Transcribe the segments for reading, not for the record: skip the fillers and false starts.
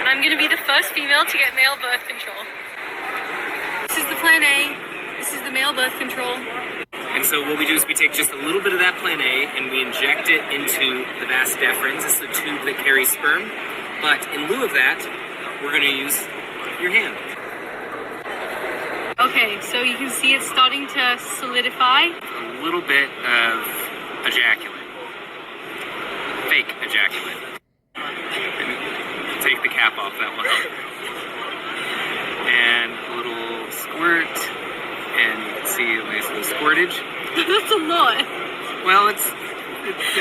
but I'm going to be the first female to get male birth control. This is the plan A. This is the male birth control. And so what we do is we take just a little bit of that plan A and we inject it into the vas deferens. It's the tube that carries sperm. But in lieu of that, we're going to use your hand. Okay, so you can see it's starting to solidify. A little bit of ejaculate. Fake ejaculate. And take the cap off, that will help. And a little squirt. And you can see a nice little squirtage. That's a lot. Well, it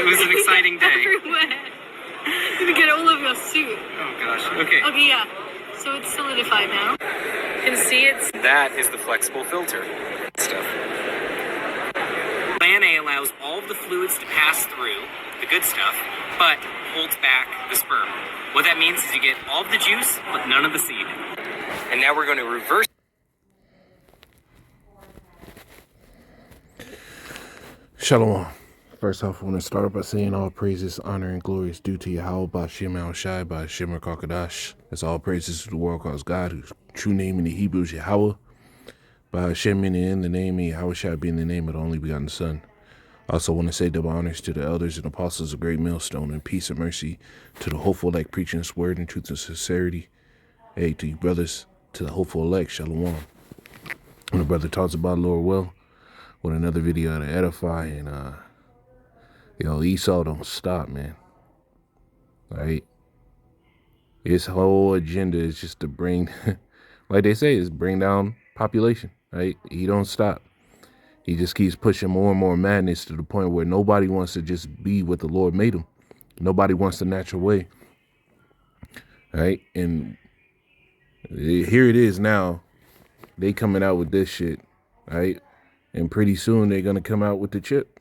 was an exciting day. Everywhere. You're gonna get all over your suit. Oh gosh. Okay. Okay, yeah. So it's solidified now. You can see it's... That is the flexible filter stuff. Plan A allows all of the fluids to pass through, the good stuff, but holds back the sperm. What that means is you get all of the juice, but none of the seed. And now we're going to reverse. Shalom. First off, I want to start by saying all praises, honor, and glory is due to Yahweh, Ba'Shem Al-Shai, Ba'Shem Kakadash. That's all praises to the world calls God, whose true name in the Hebrew is Yahweh. Ba'Shem in the name of Yahweh Shai being the name of the only begotten Son. I also want to say double honors to the elders and apostles of Great Millstone, and peace and mercy to the hopeful elect preaching this word in truth and sincerity. Hey, to you brothers, to the hopeful elect, Shalom. When a brother talks about Lord well, with another video to edify, and Esau don't stop, man. Right? His whole agenda is just to bring, like they say, is bring down population, right? He don't stop. He just keeps pushing more and more madness to the point where nobody wants to just be what the Lord made them. Nobody wants the natural way, right? And here it is now. They coming out with this shit, right? And pretty soon they're going to come out with the chip.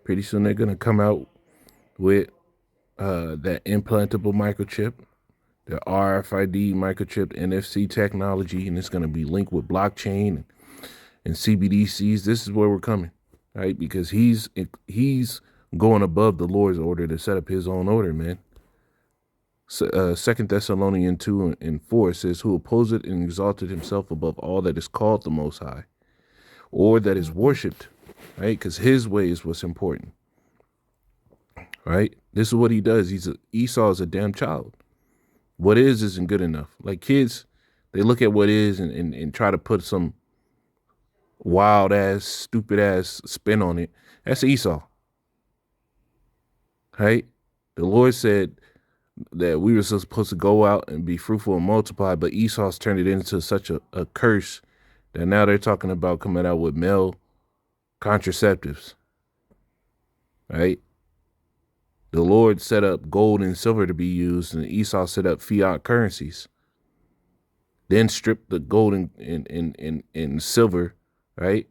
Pretty soon they're going to come out with that implantable microchip, the RFID microchip, NFC technology, and it's going to be linked with blockchain and CBDCs. This is where we're coming, right? Because he's going above the Lord's order to set up his own order, man. So, 2 Thessalonians 2 and 4 says, who opposed and exalted himself above all that is called the Most High, or that is worshipped, right? Because his way is what's important, right? This is what he does. Esau is a damn child. What is isn't good enough. Like kids, they look at what is and try to put some wild ass, stupid ass spin on it. That's Esau, right? The Lord said that we were supposed to go out and be fruitful and multiply, but Esau's turned it into such a curse that now they're talking about coming out with male contraceptives, right? The Lord set up gold and silver to be used, and Esau set up fiat currencies. Then stripped the gold and silver, right,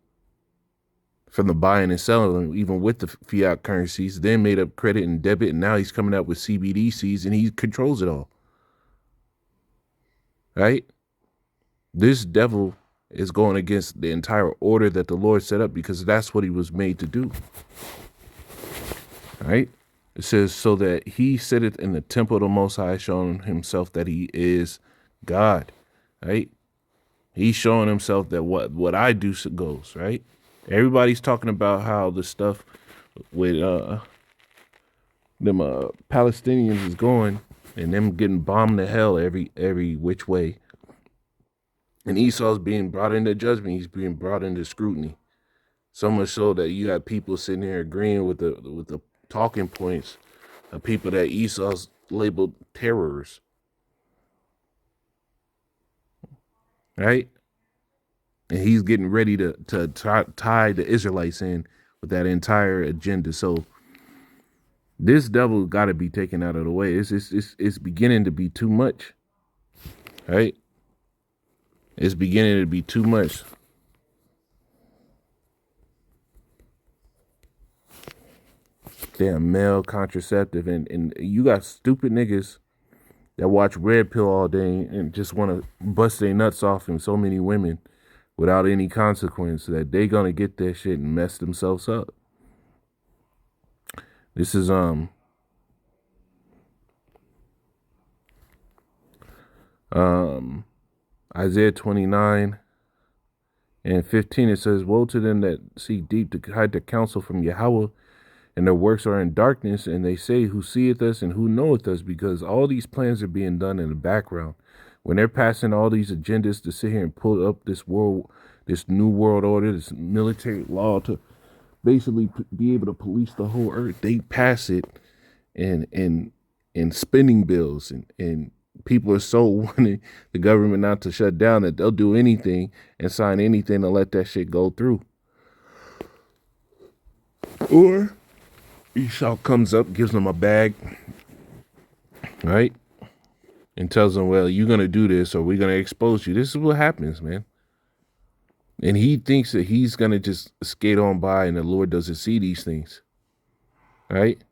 from the buying and selling, even with the fiat currencies. Then made up credit and debit, and now he's coming out with CBDCs, and he controls it all, right? This devil is going against the entire order that the Lord set up, because that's what he was made to do. Right? It says, so that he sitteth in the temple of the Most High, showing himself that he is God. Right? He's showing himself that what I do goes, right? Everybody's talking about how the stuff with them Palestinians is going, and them getting bombed to hell every which way. And Esau's being brought into judgment. He's being brought into scrutiny. So much so that you have people sitting here agreeing with the talking points of people that Esau's labeled terrorists. Right? And he's getting ready to tie the Israelites in with that entire agenda. So this devil got to be taken out of the way. It's beginning to be too much. Right? It's beginning to be too much. Damn male contraceptive, and you got stupid niggas that watch Red Pill all day and just want to bust their nuts off in so many women without any consequence, that they gonna get that shit and mess themselves up. This is Isaiah 29:15, it says, "Woe to them that seek deep to hide their counsel from Yahweh, and their works are in darkness, and they say, who seeth us and who knoweth us?" Because all these plans are being done in the background. When they're passing all these agendas to sit here and pull up this new world order, this military law to basically be able to police the whole earth, they pass it in spending bills, and people are so wanting the government not to shut down that they'll do anything and sign anything to let that shit go through. Or Esau comes up, gives them a bag, right? And tells them, well, you're going to do this or we're going to expose you. This is what happens, man. And he thinks that he's going to just skate on by and the Lord doesn't see these things, right?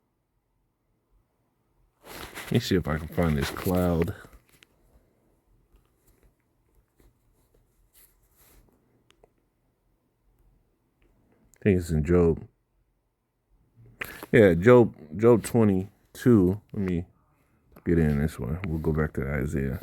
Let me see if I can find this cloud. I think it's in Job. Yeah, Job 22. Let me get in this one. We'll go back to Isaiah.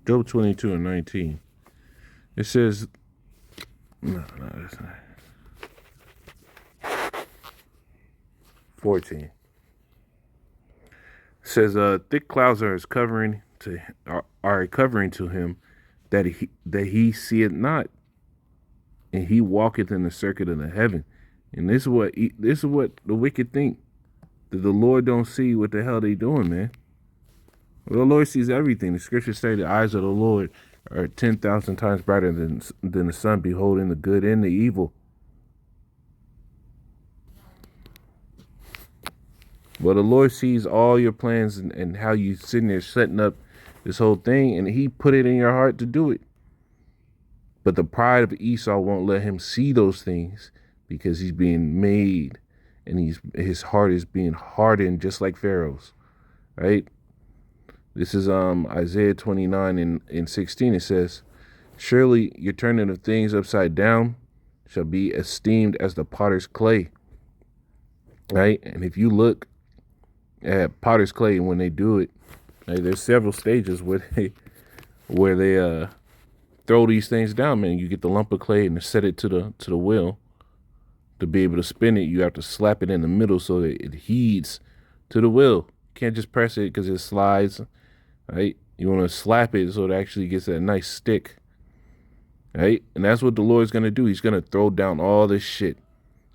Job 22:19. It says, no, that's not. 14. It says, thick clouds are a covering to him, that he seeth not, and he walketh in the circuit of the heaven. And this is what the wicked think, that the Lord don't see what the hell they doing, man. Well, the Lord sees everything. The scriptures say the eyes of the Lord are 10,000 times brighter than the sun, beholding the good and the evil. Well, the Lord sees all your plans and how you sitting there setting up this whole thing, and he put it in your heart to do it. But the pride of Esau won't let him see those things because he's being made, and his heart is being hardened just like Pharaoh's, right? This is Isaiah 29:16. It says, "Surely your turning of things upside down shall be esteemed as the potter's clay." Right? And if you look at potter's clay when they do it, right, there's several stages where they throw these things down, man. You get the lump of clay and set it to the wheel. To be able to spin it, you have to slap it in the middle so that it heeds to the wheel. You can't just press it because it slides, right? You want to slap it so it actually gets that nice stick, right? And that's what the Lord's going to do. He's going to throw down all this shit.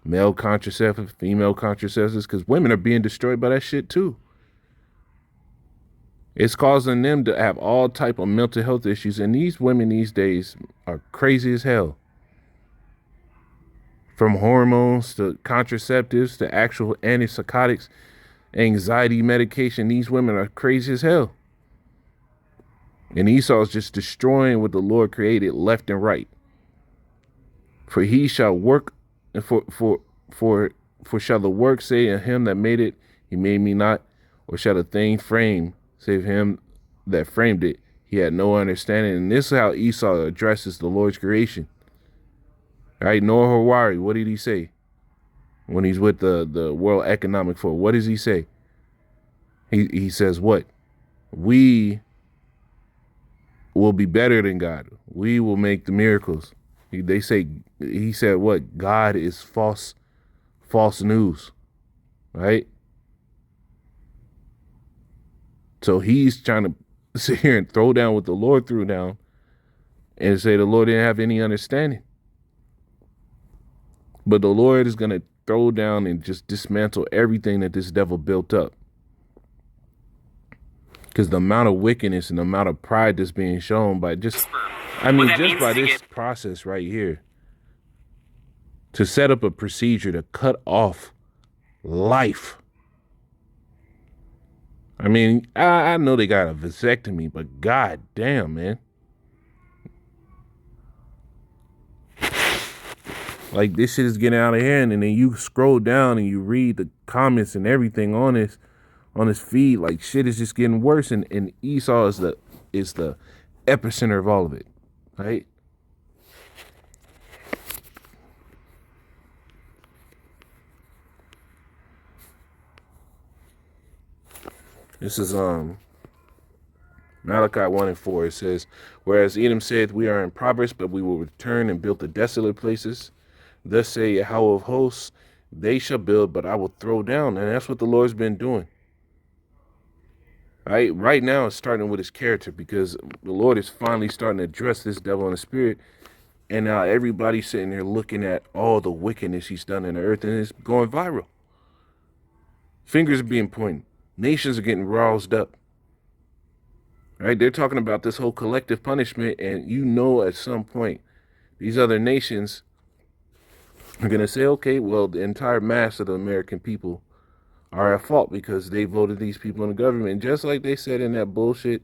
Male contraceptives, female contraceptives, because women are being destroyed by that shit too. It's causing them to have all type of mental health issues, and these women these days are crazy as hell. From hormones to contraceptives to actual antipsychotics, anxiety medication, these women are crazy as hell. And Esau's just destroying what the Lord created left and right. For he shall work, for shall the work say of him that made it, he made me not, or shall the thing frame say of him that framed it, he had no understanding. And this is how Esau addresses the Lord's creation. Right? Noah Hawari, what did he say when he's with the World Economic Forum? What does he say? He says what? We will be better than God. We will make the miracles. He said what? God is false news, right? So he's trying to sit here and throw down what the Lord threw down and say the Lord didn't have any understanding. But the Lord is going to throw down and just dismantle everything that this devil built up. Because the amount of wickedness and the amount of pride that's being shown by just by this process right here, to set up a procedure to cut off life. I mean, I know they got a vasectomy, but god damn, man. Like, this shit is getting out of hand, and then you scroll down and you read the comments and everything on this, on his feed. Like shit is just getting worse, and Esau is the epicenter of all of it, right? This is Malachi 1:4. It says, "Whereas Edom said, we are in progress, but we will return and build the desolate places. Thus say Yahweh of hosts, they shall build, but I will throw down." And that's what the Lord's been doing. Right now it's starting with his character, because the Lord is finally starting to address this devil in the spirit. And now everybody's sitting there looking at all the wickedness he's done in the earth, and it's going viral. Fingers are being pointed. Nations are getting roused up. Right? They're talking about this whole collective punishment, and at some point these other nations are going to say, okay, well, the entire mass of the American people are at fault because they voted these people in the government, just like they said in that bullshit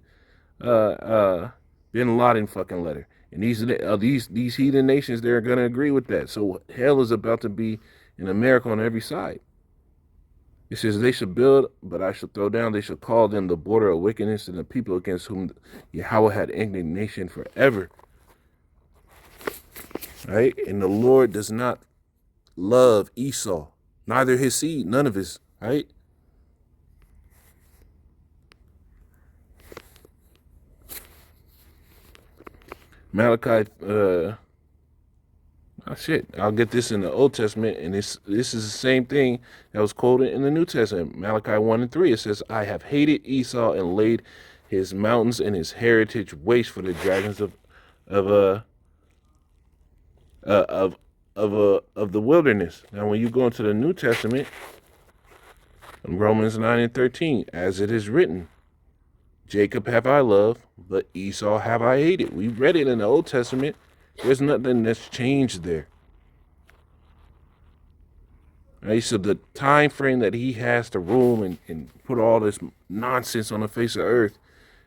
Bin Laden fucking letter. And these heathen nations, they're going to agree with that. So hell is about to be in America on every side. It says, they shall build, but I shall throw down. They shall call them the border of wickedness, and the people against whom Yahweh had indignation forever. Right? And the Lord does not love Esau, neither his seed, none of his, right? Malachi, I'll get this in the Old Testament, and this is the same thing that was quoted in the New Testament. Malachi 1:3, it says, "I have hated Esau and laid his mountains and his heritage waste for the dragons of the wilderness." Now, when you go into the New Testament, in Romans 9:13, "As it is written, Jacob have I loved, but Esau have I hated." We read it in the Old Testament. There's nothing that's changed there. Right? So the time frame that he has to rule and put all this nonsense on the face of the earth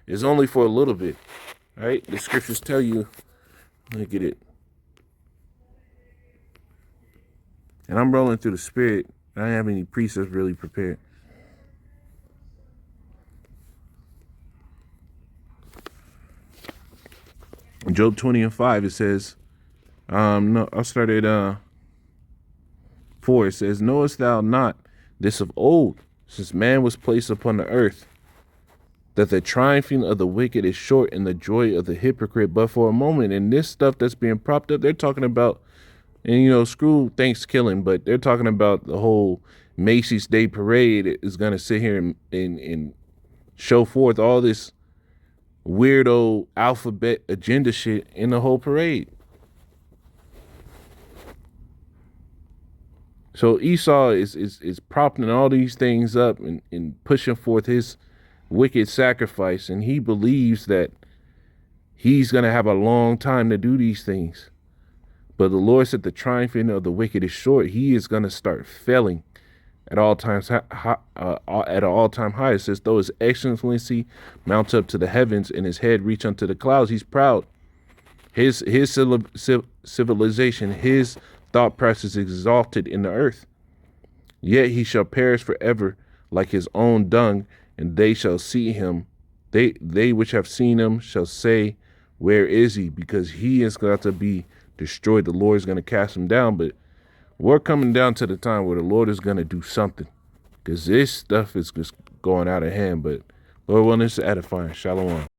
is only for a little bit. Right? The scriptures tell you, let me get it. And I'm rolling through the spirit. I don't have any precepts really prepared. In Job 20:5, it says, no, I'll start at 4. It says, "Knowest thou not this of old, since man was placed upon the earth, that the triumphing of the wicked is short, and the joy of the hypocrite but for a moment?" And this stuff that's being propped up, they're talking about, and screw Thanksgiving, but they're talking about the whole Macy's Day Parade is going to sit here and show forth all this weirdo alphabet agenda shit in the whole parade. So Esau is propping all these things up and pushing forth his wicked sacrifice, and he believes that he's going to have a long time to do these things. But the Lord said the triumphing of the wicked is short. He is going to start failing at all times, at an all-time high. It says, though his excellency mounts up to the heavens and his head reach unto the clouds, he's proud. His civilization, his thought process is exalted in the earth. Yet he shall perish forever like his own dung, and they shall see him. They which have seen him shall say, where is he? Because he is going to be destroyed. The Lord is going to cast him down. But we're coming down to the time where the Lord is going to do something, because this stuff is just going out of hand. But Lord willing, it's edifying. Shalom.